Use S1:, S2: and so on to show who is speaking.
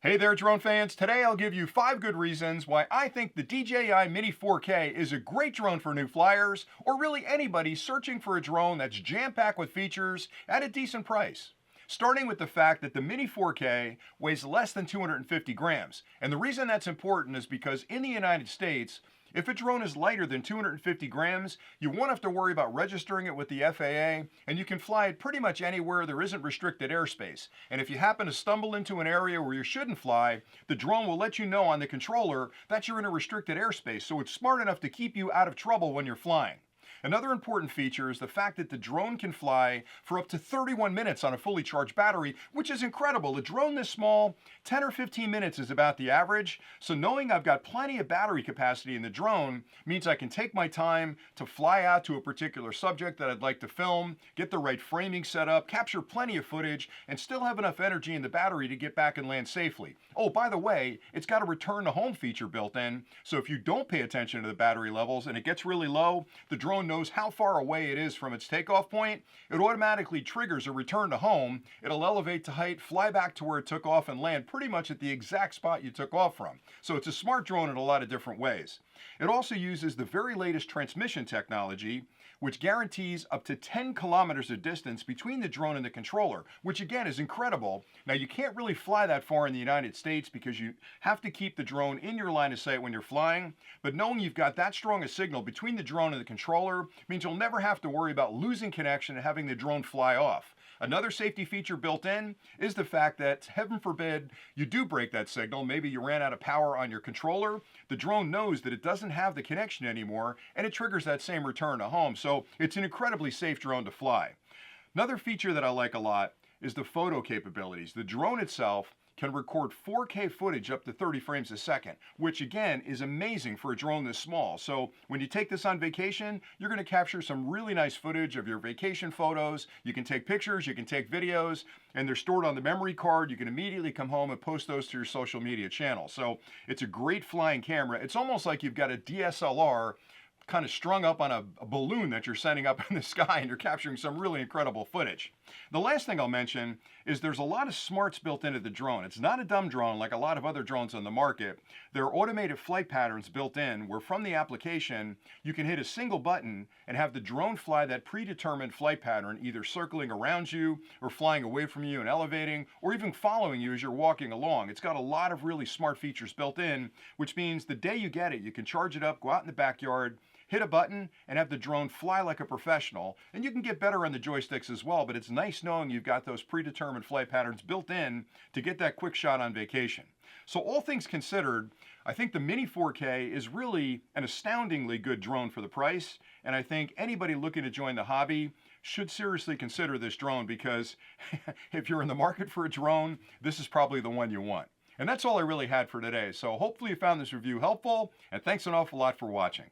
S1: Hey there, drone fans. Today I'll give you 5 good reasons why I think the DJI Mini 4K is a great drone for new flyers, or really anybody searching for a drone that's jam-packed with features at a decent price. Starting with the fact that the Mini 4K weighs less than 250 grams. And the reason that's important is because in the United States, if a drone is lighter than 250 grams, you won't have to worry about registering it with the FAA, and you can fly it pretty much anywhere there isn't restricted airspace. And if you happen to stumble into an area where you shouldn't fly, the drone will let you know on the controller that you're in a restricted airspace, so it's smart enough to keep you out of trouble when you're flying. Another important feature is the fact that the drone can fly for up to 31 minutes on a fully charged battery, which is incredible. A drone this small, 10 or 15 minutes is about the average. So knowing I've got plenty of battery capacity in the drone means I can take my time to fly out to a particular subject that I'd like to film, get the right framing set up, capture plenty of footage, and still have enough energy in the battery to get back and land safely. Oh, by the way, it's got a return to home feature built in, so if you don't pay attention to the battery levels and it gets really low, the drone knows how far away it is from its takeoff point. It automatically triggers a return to home. It'll elevate to height, fly back to where it took off, and land pretty much at the exact spot you took off from. So it's a smart drone in a lot of different ways. It also uses the very latest transmission technology, which guarantees up to 10 kilometers of distance between the drone and the controller, which again is incredible. Now you can't really fly that far in the United States because you have to keep the drone in your line of sight when you're flying, but knowing you've got that strong a signal between the drone and the controller means you'll never have to worry about losing connection and having the drone fly off. Another safety feature built in is the fact that, heaven forbid, you do break that signal, maybe you ran out of power on your controller, the drone knows that it doesn't have the connection anymore and it triggers that same return to home. So it's an incredibly safe drone to fly. Another feature that I like a lot is the photo capabilities. The drone itself can record 4K footage up to 30 frames a second, which again is amazing for a drone this small. So when you take this on vacation, you're going to capture some really nice footage of your vacation photos. You can take pictures, you can take videos, and they're stored on the memory card. You can immediately come home and post those to your social media channel. So it's a great flying camera. It's almost like you've got a DSLR kind of strung up on a balloon that you're sending up in the sky, and you're capturing some really incredible footage. The last thing I'll mention is there's a lot of smarts built into the drone. It's not a dumb drone like a lot of other drones on the market. There are automated flight patterns built in where from the application you can hit a single button and have the drone fly that predetermined flight pattern, either circling around you or flying away from you and elevating, or even following you as you're walking along. It's got a lot of really smart features built in, which means the day you get it, you can charge it up, go out in the backyard, hit a button, and have the drone fly like a professional. And you can get better on the joysticks as well, but it's nice knowing you've got those predetermined flight patterns built in to get that quick shot on vacation. So all things considered, I think the Mini 4K is really an astoundingly good drone for the price, and I think anybody looking to join the hobby should seriously consider this drone, because if you're in the market for a drone, this is probably the one you want. And that's all I really had for today. So hopefully you found this review helpful, and thanks an awful lot for watching.